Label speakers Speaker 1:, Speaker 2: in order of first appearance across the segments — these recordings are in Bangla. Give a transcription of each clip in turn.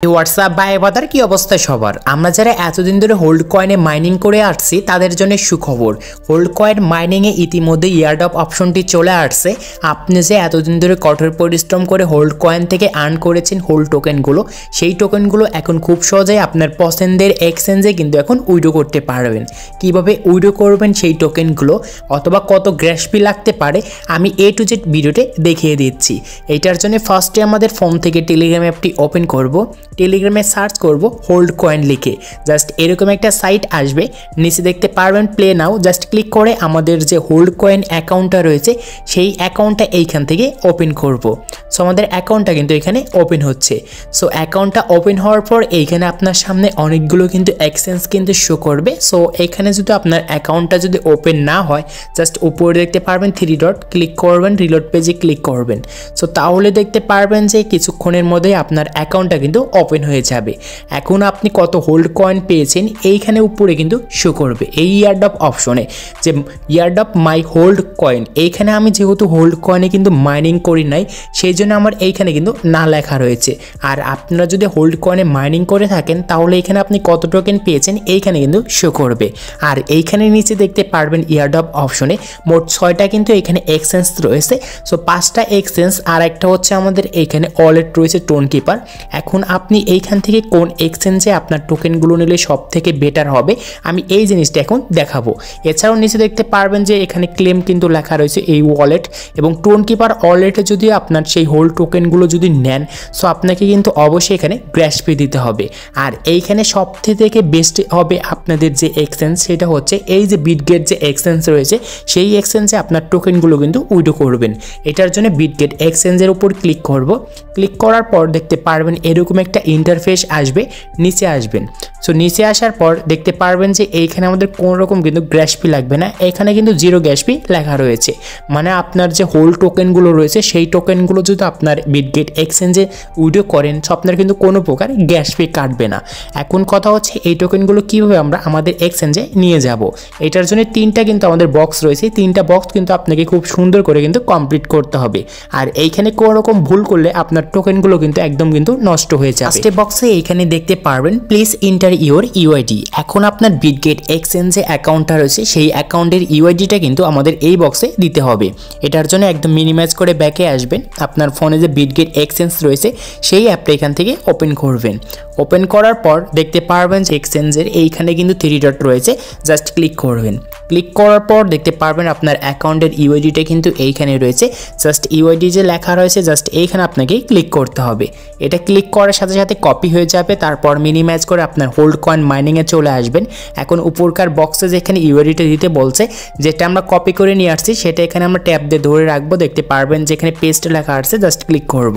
Speaker 1: হোয়াটসঅ্যাপ বা এবাদার কি অবস্থা সবার? আমরা যারা এতদিন ধরে হোল্ড কয়েনে মাইনিং করে আসছি তাদের জন্য সুখবর। হোল্ড কয়েন মাইনিংয়ে ইতিমধ্যে ইয়ারড্রপ অপশনটি চলে আসছে। আপনি যে এতদিন ধরে কঠোর পরিশ্রম করে হোল্ড কয়েন থেকে আর্ন করেছেন হোল্ড টোকেনগুলো, সেই টোকেনগুলো এখন খুব সহজেই আপনার পছন্দের এক্সচেঞ্জে কিন্তু এখন উইড্রো করতে পারবেন। কিভাবে উইড্রো করবেন সেই টোকেনগুলো অথবা কত গ্যাস ফি লাগতে পারে আমি A to Z ভিডিওতে দেখিয়ে দিচ্ছি। এইটার জন্য ফার্স্টে আমাদের ফোন থেকে টেলিগ্রাম অ্যাপটি ওপেন করব। টেলিগ্রামে সার্চ করব হোল্ড কয়েন লিখে, জাস্ট এরকম একটা সাইট আসবে, নিচে দেখতে পারবেন প্লে নাও, জাস্ট ক্লিক করে আমাদের যে হোল্ড কয়েন অ্যাকাউন্টটা রয়েছে সেই অ্যাকাউন্টটা এইখান থেকে ওপেন করব। সো আমাদের অ্যাকাউন্টটা কিন্তু এখানে ওপেন হচ্ছে। সো অ্যাকাউন্টটা ওপেন হওয়ার পর এইখানে আপনার সামনে অনেকগুলো কিন্তু এক্সচেঞ্জ কিন্তু শো করবে। সো এখানে যদি আপনার অ্যাকাউন্টটা যদি ওপেন না হয়, জাস্ট উপরে দেখতে পারবেন 3 ডট, ক্লিক করবেন, রিলোড পেজে ক্লিক করবেন। সো তাহলে দেখতে পারবেন যে কিছুক্ষণের মধ্যেই আপনার অ্যাকাউন্টটা কিন্তু ওপেন হয়ে যাবে। এখন আপনি কত হোল্ড কয়েন পেয়েছেন এইখানে উপরে কিন্তু শো করবে এই ইয়ারড্রপ অপশনে, যে ইয়ারড্রপ মাই হোল্ড কয়েন। এইখানে আমি যেহেতু হোল্ড কয়েনে কিন্তু মাইনিং করি নাই, সেই জন্য আমার এইখানে কিন্তু না লেখা রয়েছে। আর আপনারা যদি হোল্ড কয়েনে মাইনিং করে থাকেন তাহলে এখানে আপনি কত টোকেন পেয়েছেন এইখানে কিন্তু শো করবে। আর এইখানে নিচে দেখতে পারবেন ইয়ারড্রপ অপশনে মোট 6টা কিন্তু এখানে এক্সচেঞ্জ রয়েছে। সো 5টা এক্সচেঞ্জ আর একটা হচ্ছে আমাদের এইখানে ওয়ালেট রয়েছে টোন কিপার। এখন আপনি এইখান থেকে কোন এক্সচেঞ্জে আপনার টোকেনগুলো নিলে সব থেকে বেটার হবে আমি এই জিনিসটা এখন দেখাবো। এছাড়াও নিচে দেখতে পারবেন যে এখানে ক্লেম কিন্তু লেখা রয়েছে এই ওয়ালেট, এবং টোন কিপার ওয়ালেটে যদি আপনার সেই হোল্ড টোকেনগুলো যদি নেন, সো আপনাকে কিন্তু অবশ্যই এখানে গ্যাস ফি দিতে হবে। আর এইখানে সবথেকে বেস্ট হবে আপনাদের যে এক্সচেঞ্জ, সেটা হচ্ছে এই যে বিটগেট যে এক্সচেঞ্জ রয়েছে সেই এক্সচেঞ্জে আপনার টোকেনগুলো কিন্তু উইথড্র করবেন। এটার জন্য বিটগেট এক্সচেঞ্জের উপর ক্লিক করব। ক্লিক করার পর দেখতে পারবেন এরকম একটা ইন্টারফেস আসবে, নিচে আসবেন। সো নিচে আসার পর দেখতে পারবেন যে এইখানে আমাদের কোনো রকম কিন্তু গ্যাস ফি লাগবে না, এখানে কিন্তু 0 গ্যাস ফি লেখা রয়েছে। মানে আপনার যে হোল্ড টোকেনগুলো রয়েছে সেই টোকেনগুলো যদি আপনার বিটগেট এক্সচেঞ্জে উইথড্র করেন, সো আপনার কিন্তু কোনো প্রকার গ্যাস ফি কাটবে না। এখন কথা হচ্ছে এই টোকেনগুলো কীভাবে আমরা আমাদের এক্সচেঞ্জে নিয়ে যাব। এটার জন্য 3টা কিন্তু আমাদের বক্স রয়েছে, 3টা বক্স কিন্তু আপনাকে খুব সুন্দর করে কিন্তু কমপ্লিট করতে হবে। আর এইখানে কোনো রকম ভুল করলে আপনার টোকেনগুলো কিন্তু একদম কিন্তু নষ্ট হয়ে যাবে। ফার্স্ট বক্সে এইখানে দেখতে পারবেন প্লিজ এন্টার ইওর ইউআইডি। এখন আপনার বিটগেট এক্সচেঞ্জে অ্যাকাউন্টটা রয়েছে সেই অ্যাকাউন্টের ইউআইডিটা কিন্তু আমাদের এই বক্সে দিতে হবে। এটার জন্য একদম মিনিমাইজ করে ব্যাকে আসবেন, আপনার ফোনে যে বিটগেট এক্সচেঞ্জ রয়েছে সেই অ্যাপটা এখান থেকে ওপেন করবেন। ওপেন করার পর দেখতে পারবেন যে এক্সচেঞ্জের এইখানে কিন্তু 3 ডট রয়েছে, জাস্ট ক্লিক করবেন। ক্লিক করার পর দেখতে পারবেন আপনার অ্যাকাউন্টের ইউআইডিটা কিন্তু এইখানে রয়েছে, জাস্ট ইউআইডি যে লেখা রয়েছে জাস্ট এইখানে আপনাকে ক্লিক করতে হবে। এটা ক্লিক করার সাথে সাথে কপি হয়ে যাবে, তারপর মিনিমাইজ করে আপনার হোল্ড কয়েন মাইনিংয়ে চলে আসবেন। এখন উপরকার বক্সে যেখানে ইউআইডিটা দিতে বলছে, যেটা আমরা কপি করে নিয়ে আসছি সেটা এখানে আমরা ট্যাপ দিয়ে ধরে রাখবো। দেখতে পারবেন যেখানে পেস্ট লেখা আছে, জাস্ট ক্লিক করব।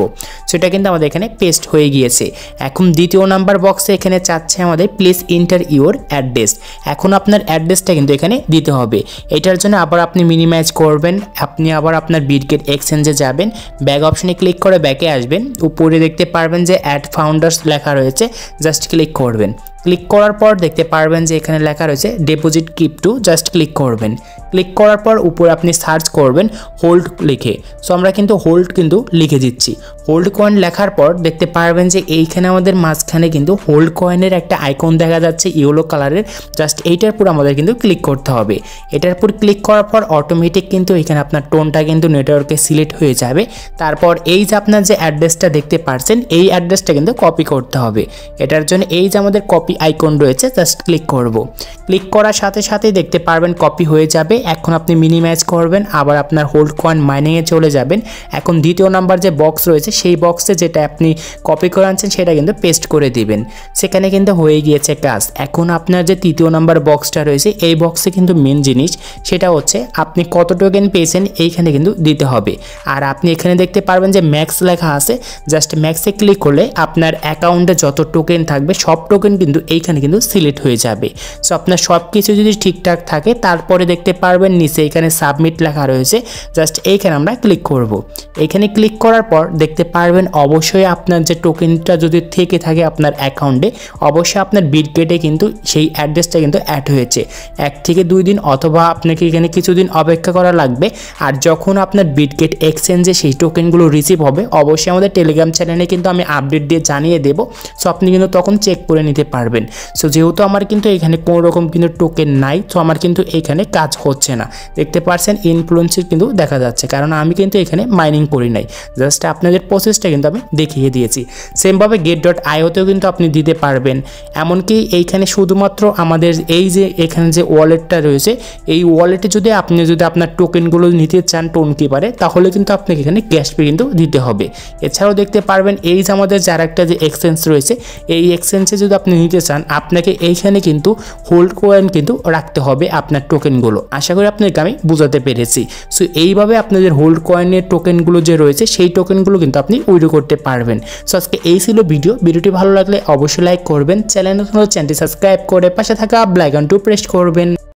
Speaker 1: সেটা কিন্তু আমাদের এখানে পেস্ট হয়ে গিয়েছে। এখন দ্বিতীয় নাম্বার বক্সে এখানে চাচ্ছে আমাদের প্লিজ এন্টার ইওর অ্যাড্রেস। এখন আপনার অ্যাড্রেসটা কিন্তু এখানে দিতে হবে। এটার জন্য আবার আপনি মিনিমাইজ করবেন, আপনি আবার আপনার বিটগেট এক্সচেঞ্জে যাবেন, ব্যাক অপশনে ক্লিক করে ব্যাকে আসবেন। উপরে দেখতে পারবেন যে অ্যাড ফাউন্ডার্স লেখা রয়েছে, জাস্ট ক্লিক করবেন। ক্লিক করার পর দেখতে পারবেন যে এখানে লেখা রয়েছে ডিপোজিট ক্রিপ্টো, জাস্ট ক্লিক করবেন। ক্লিক করার পর উপরে আপনি সার্চ করবেন হোল্ড লিখে। সো আমরা কিন্তু হোল্ড কিন্তু লিখে দিচ্ছি। হোল্ড কয়েন লেখার পর দেখতে পারবেন যে এইখানে আমাদের মাঝখানে কিন্তু হোল্ড কয়েনের একটা আইকন দেখা যাচ্ছে ইয়েলো কালারের, জাস্ট এইটার উপর আমাদের কিন্তু ক্লিক করতে হবে। এটার উপর ক্লিক করার পর অটোমেটিক কিন্তু এখানে আপনার টোনটা কিন্তু নেটওয়ার্কে সিলেক্ট হয়ে যাবে। তারপর এই যে আপনার যে অ্যাড্রেসটা দেখতে পাচ্ছেন এই অ্যাড্রেসটা কিন্তু কপি করতে হবে। এটার জন্য এই যে আমাদের কপি আইকন রয়েছে, জাস্ট ক্লিক করব। ক্লিক করার সাথে সাথে দেখতে পারবেন কপি হয়ে যাবে। এখন আপনি মিনিমাইজ করবেন, আবার আপনার হোল্ড কয়েন মাইনিংয়ে চলে যাবেন। এখন দ্বিতীয় নাম্বার যে বক্স রয়েছে সেই বক্সে যেটা আপনি কপি করে আনছেন সেটা কিন্তু পেস্ট করে দিবেন। সেখানে কিন্তু হয়ে গিয়েছে কাজ। এখন আপনার যে তৃতীয় নাম্বার বক্সটা রয়েছে এই বক্সে কিন্তু মেন জিনিস সেটা হচ্ছে আপনি কত টোকেন পেয়েছেন এইখানে কিন্তু দিতে হবে। আর আপনি এখানে দেখতে পারবেন যে ম্যাক্স লেখা আছে, জাস্ট ম্যাক্সে ক্লিক করলে আপনার অ্যাকাউন্টে যত টোকেন থাকবে সব টোকেন কিন্তু এইখানে কিন্তু সিলেক্ট হয়ে যাবে। সো আপনার সব কিছু যদি ঠিকঠাক থাকে তারপরে দেখতে পারবেন নিচে এখানে সাবমিট লেখা রয়েছে, জাস্ট এইখানে আমরা ক্লিক করব। এখানে ক্লিক করার পর দেখতে দেখতে পারবেন অবশ্যই আপনার যে টোকেনটা যদি থেকে থাকে আপনার অ্যাকাউন্টে, অবশ্যই আপনার বিটগেটে কিন্তু সেই অ্যাড্রেসটা কিন্তু অ্যাড হয়েছে। 1 থেকে 2 দিন অথবা আপনাকে এখানে কিছুদিন অপেক্ষা করা লাগবে। আর যখন আপনার বিটগেট এক্সচেঞ্জে সেই টোকেনগুলো রিসিভ হবে, অবশ্যই আমাদের টেলিগ্রাম চ্যানেলে কিন্তু আমি আপডেট দিয়ে জানিয়ে দেব। সো আপনি কিন্তু তখন চেক করে নিতে পারবেন। সো যেহেতু আমার কিন্তু এখানে কোনো রকম কিন্তু টোকেন নাই, তো আমার কিন্তু এখানে কাজ হচ্ছে না। দেখতে পাচ্ছেন ইনফ্লুয়েন্সের কিন্তু দেখা যাচ্ছে, কারণ আমি কিন্তু এখানে মাইনিং করি নাই, জাস্ট আপনাদের প্রসেসটা কিন্তু আমি দেখিয়ে দিয়েছি। সেমভাবে get.ioতেও কিন্তু আপনি দিতে পারবেন। এমনকি এইখানে শুধুমাত্র আমাদের এই যে এখানে যে ওয়ালেটটা রয়েছে, এই ওয়ালেটে যদি আপনি আপনার টোকেনগুলো নিতে চান টোন কিপারে, তাহলে কিন্তু আপনাকে এখানে ক্যাশ পে কিন্তু দিতে হবে। এছাড়াও দেখতে পারবেন এই যে আমাদের যার একটা যে এক্সচেঞ্জ রয়েছে, এই এক্সচেঞ্জে যদি আপনি নিতে চান, আপনাকে এইখানে কিন্তু হোল্ড কয়েন কিন্তু রাখতে হবে আপনার টোকেনগুলো। আশা করি আপনাকে আমি বোঝাতে পেরেছি। সো এইভাবে আপনাদের হোল্ড কয়েনের টোকেনগুলো যে রয়েছে, সেই টোকেনগুলো কিন্তু আপনি উইথড্র করতে পারবেন। সো আজকে এই ছিল ভিডিওটি ভালো লাগলে অবশ্যই লাইক করবেন, চ্যানেলটি সাবস্ক্রাইব করে পাশে থাকা বেল আইকনটি প্রেস করবেন।